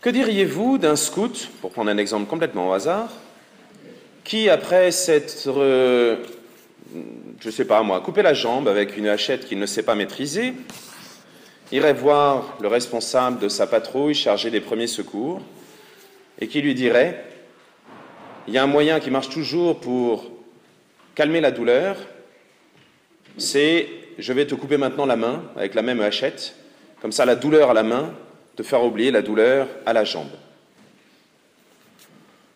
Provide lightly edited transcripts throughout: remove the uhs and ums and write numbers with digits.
Que diriez-vous d'un scout, pour prendre un exemple complètement au hasard, qui, après s'être, coupé la jambe avec une hachette qu'il ne sait pas maîtriser, irait voir le responsable de sa patrouille chargée des premiers secours et qui lui dirait « Il y a un moyen qui marche toujours pour calmer la douleur, c'est je vais te couper maintenant la main avec la même hachette, comme ça la douleur à la main te fera oublier la douleur à la jambe. »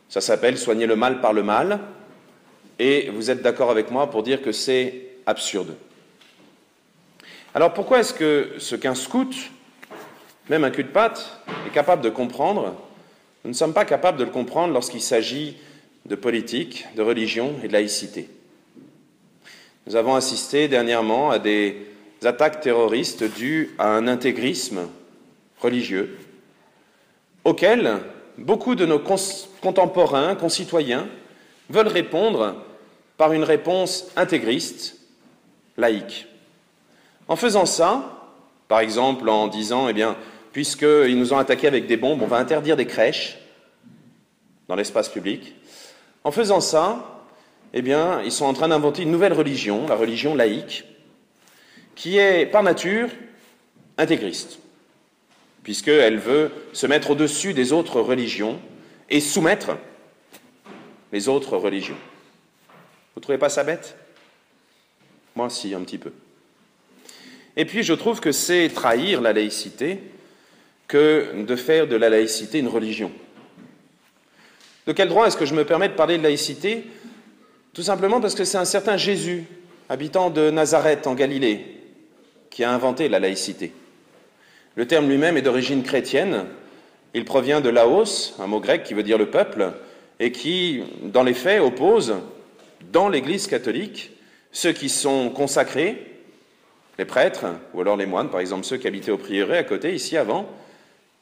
Ça s'appelle soigner le mal par le mal, et vous êtes d'accord avec moi pour dire que c'est absurde. Alors pourquoi est-ce que ce qu'un scout, même un cul-de-patte, est capable de comprendre, nous ne sommes pas capables de le comprendre lorsqu'il s'agit de politique, de religion et de laïcité? Nous avons assisté dernièrement à des attaques terroristes dues à un intégrisme religieux, auquel beaucoup de nos contemporains, concitoyens, veulent répondre par une réponse intégriste, laïque. En faisant ça, par exemple en disant, puisqu'ils nous ont attaqués avec des bombes, on va interdire des crèches dans l'espace public. En faisant ça, ils sont en train d'inventer une nouvelle religion, la religion laïque, qui est par nature intégriste, puisqu'elle veut se mettre au-dessus des autres religions et soumettre les autres religions. Vous ne trouvez pas ça bête? Moi, si, un petit peu. Et puis, je trouve que c'est trahir la laïcité que de faire de la laïcité une religion. De quel droit est-ce que je me permets de parler de laïcité? Tout simplement parce que c'est un certain Jésus, habitant de Nazareth en Galilée, qui a inventé la laïcité. Le terme lui-même est d'origine chrétienne. Il provient de laos, un mot grec qui veut dire le peuple, et qui, dans les faits, oppose, dans l'Église catholique, ceux qui sont consacrés, les prêtres, ou alors les moines, par exemple ceux qui habitaient au prieuré à côté, ici avant,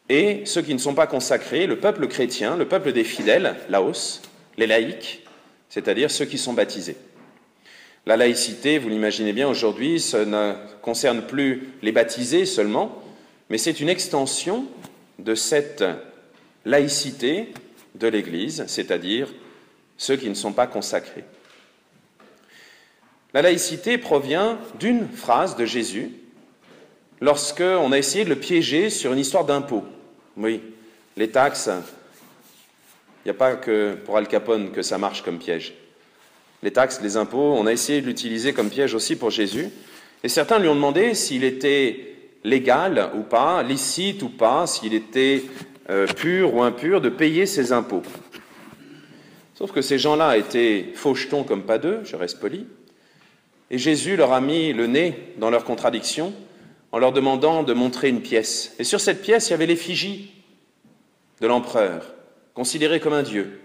et ceux qui ne sont pas consacrés, le peuple chrétien, le peuple des fidèles, laos, les laïcs, c'est-à-dire ceux qui sont baptisés. La laïcité, vous l'imaginez bien, aujourd'hui, ça ne concerne plus les baptisés seulement, mais c'est une extension de cette laïcité de l'Église, c'est-à-dire ceux qui ne sont pas consacrés. La laïcité provient d'une phrase de Jésus lorsqu'on a essayé de le piéger sur une histoire d'impôt. Oui, les taxes, il n'y a pas que pour Al Capone que ça marche comme piège. Les taxes, les impôts, on a essayé de l'utiliser comme piège aussi pour Jésus. Et certains lui ont demandé s'il était légal ou pas, licite ou pas, s'il était pur ou impur de payer ses impôts. Sauf que ces gens-là étaient fauchetons comme pas deux, je reste poli, et Jésus leur a mis le nez dans leurs contradictions en leur demandant de montrer une pièce. Et sur cette pièce, il y avait l'effigie de l'empereur, considéré comme un dieu,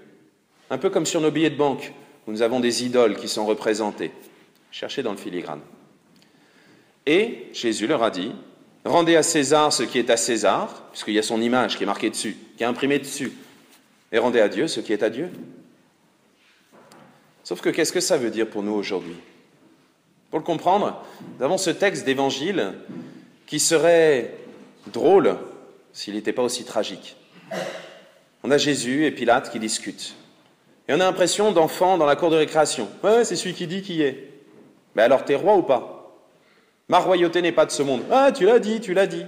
un peu comme sur nos billets de banque, où nous avons des idoles qui sont représentées. Cherchez dans le filigrane. Et Jésus leur a dit, rendez à César ce qui est à César, puisqu'il y a son image qui est marquée dessus, qui est imprimée dessus, et rendez à Dieu ce qui est à Dieu. Sauf que qu'est-ce que ça veut dire pour nous aujourd'hui? Pour le comprendre, nous avons ce texte d'évangile qui serait drôle s'il n'était pas aussi tragique. On a Jésus et Pilate qui discutent. Et on a l'impression d'enfants dans la cour de récréation. Ouais, c'est celui qui dit qui est. Mais alors, t'es roi ou pas? Ma royauté n'est pas de ce monde. Ah, tu l'as dit, tu l'as dit.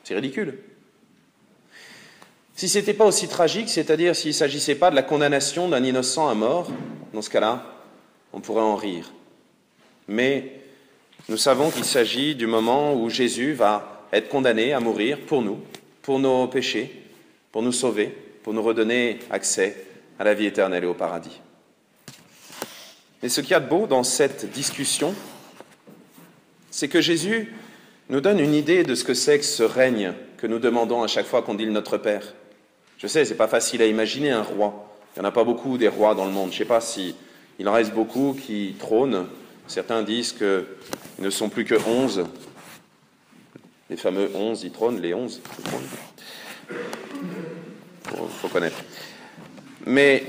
C'est ridicule. Si ce n'était pas aussi tragique, c'est-à-dire s'il ne s'agissait pas de la condamnation d'un innocent à mort, dans ce cas-là, on pourrait en rire. Mais nous savons qu'il s'agit du moment où Jésus va être condamné à mourir pour nous, pour nos péchés, pour nous sauver, pour nous redonner accès à la vie éternelle et au paradis. Et ce qu'il y a de beau dans cette discussion, c'est que Jésus nous donne une idée de ce que c'est que ce règne que nous demandons à chaque fois qu'on dit le Notre Père. Je sais, c'est pas facile à imaginer un roi. Il n'y en a pas beaucoup des rois dans le monde. Je ne sais pas s'il en reste beaucoup qui trônent. Certains disent qu'ils ne sont plus que 11. Les fameux 11, ils trônent, les 11. Il faut connaître. Mais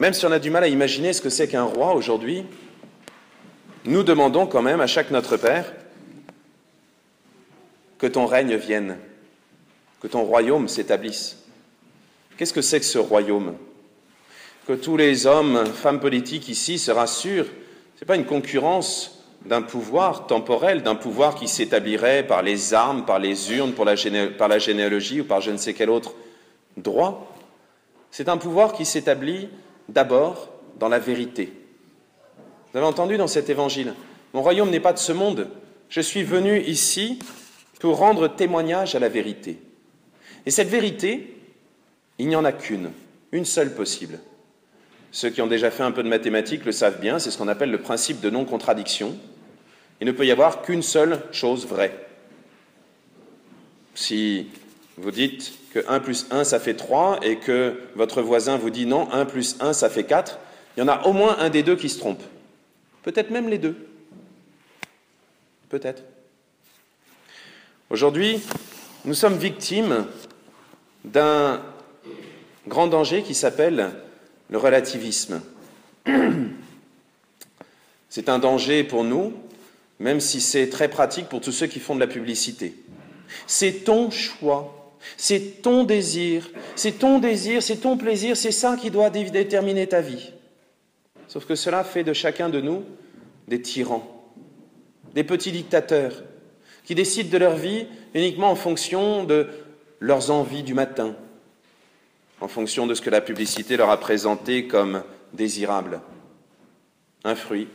même si on a du mal à imaginer ce que c'est qu'un roi aujourd'hui, nous demandons quand même à chaque Notre Père que ton règne vienne. que ton royaume s'établisse. Qu'est-ce que c'est que ce royaume? Que tous les hommes, femmes politiques ici se rassurent, ce n'est pas une concurrence d'un pouvoir temporel, d'un pouvoir qui s'établirait par les armes, par les urnes, par la généalogie ou par je ne sais quel autre droit. C'est un pouvoir qui s'établit d'abord dans la vérité. Vous avez entendu dans cet évangile, mon royaume n'est pas de ce monde, je suis venu ici pour rendre témoignage à la vérité. Et cette vérité, il n'y en a qu'une, une seule possible. Ceux qui ont déjà fait un peu de mathématiques le savent bien, c'est ce qu'on appelle le principe de non-contradiction. Il ne peut y avoir qu'une seule chose vraie. Si vous dites que 1 plus 1, ça fait 3, et que votre voisin vous dit non, 1 plus 1, ça fait 4, il y en a au moins un des deux qui se trompe. Peut-être même les deux. Peut-être. Aujourd'hui, nous sommes victimes d'un grand danger qui s'appelle le relativisme. C'est un danger pour nous, même si c'est très pratique pour tous ceux qui font de la publicité. C'est ton choix, c'est ton désir, c'est ton plaisir, c'est ça qui doit déterminer ta vie. Sauf que cela fait de chacun de nous des tyrans, des petits dictateurs, qui décident de leur vie uniquement en fonction de leurs envies du matin, en fonction de ce que la publicité leur a présenté comme désirable. Un fruit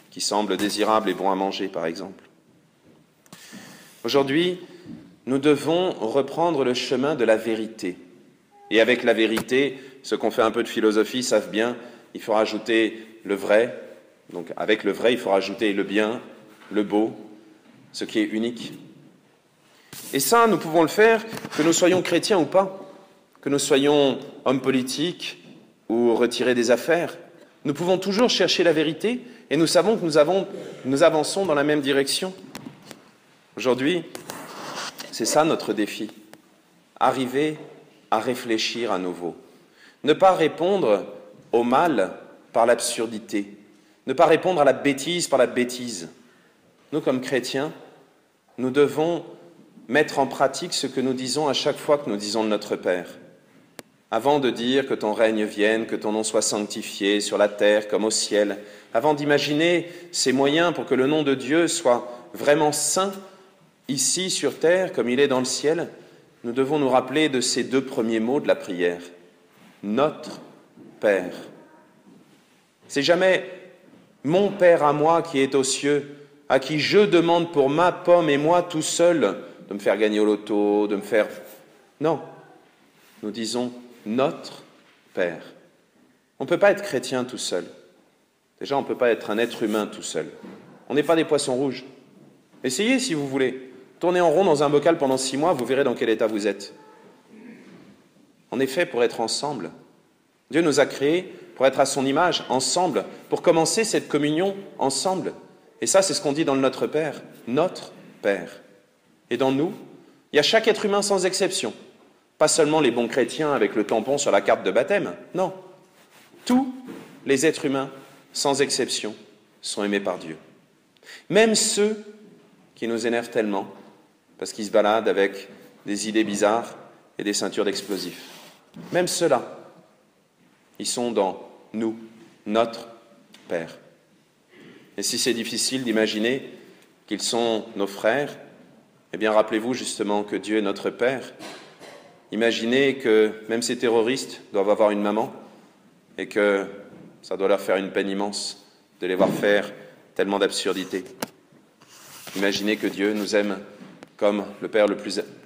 qui semble désirable et bon à manger, par exemple. Aujourd'hui, nous devons reprendre le chemin de la vérité. Et avec la vérité, ceux qui ont fait un peu de philosophie savent bien, il faut rajouter le vrai. Donc avec le vrai, il faut rajouter le bien, le beau, ce qui est unique. Et ça, nous pouvons le faire, que nous soyons chrétiens ou pas, que nous soyons hommes politiques ou retirés des affaires. Nous pouvons toujours chercher la vérité et nous savons que nous avançons dans la même direction. Aujourd'hui, c'est ça notre défi. Arriver à réfléchir à nouveau. Ne pas répondre au mal par l'absurdité. Ne pas répondre à la bêtise par la bêtise. Nous, comme chrétiens, nous devons mettre en pratique ce que nous disons à chaque fois que nous disons de notre Père. Avant de dire que ton règne vienne, que ton nom soit sanctifié sur la terre comme au ciel, avant d'imaginer ces moyens pour que le nom de Dieu soit vraiment saint ici sur terre comme il est dans le ciel, nous devons nous rappeler de ces deux premiers mots de la prière. Notre Père. C'est jamais mon Père à moi qui est aux cieux, à qui je demande pour ma pomme et moi tout seul de me faire gagner au loto, de me faire... Non, nous disons notre Père. On ne peut pas être chrétien tout seul. Déjà, on ne peut pas être un être humain tout seul. On n'est pas des poissons rouges. Essayez si vous voulez. Tournez en rond dans un bocal pendant 6 mois, vous verrez dans quel état vous êtes. On est fait pour être ensemble. Dieu nous a créés pour être à son image, ensemble, pour commencer cette communion ensemble. Et ça, c'est ce qu'on dit dans le Notre Père, notre Père. Et dans nous, il y a chaque être humain sans exception. Pas seulement les bons chrétiens avec le tampon sur la carte de baptême, non. Tous les êtres humains, sans exception, sont aimés par Dieu. Même ceux qui nous énervent tellement, parce qu'ils se baladent avec des idées bizarres et des ceintures d'explosifs. Même ceux-là, ils sont dans nous, notre Père. Et si c'est difficile d'imaginer qu'ils sont nos frères, eh bien rappelez-vous justement que Dieu est notre Père. Imaginez que même ces terroristes doivent avoir une maman et que ça doit leur faire une peine immense de les voir faire tellement d'absurdités. Imaginez que Dieu nous aime comme le Père le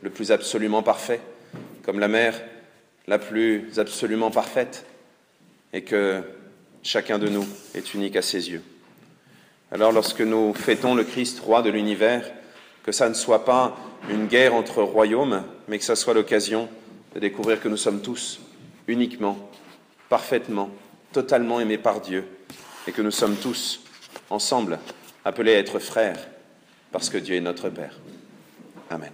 plus absolument parfait, comme la Mère la plus absolument parfaite, et que chacun de nous est unique à ses yeux. Alors lorsque nous fêtons le Christ, roi de l'univers, que ça ne soit pas une guerre entre royaumes, mais que ça soit l'occasion de découvrir que nous sommes tous uniquement, parfaitement, totalement aimés par Dieu, et que nous sommes tous, ensemble, appelés à être frères, parce que Dieu est notre Père. Amen.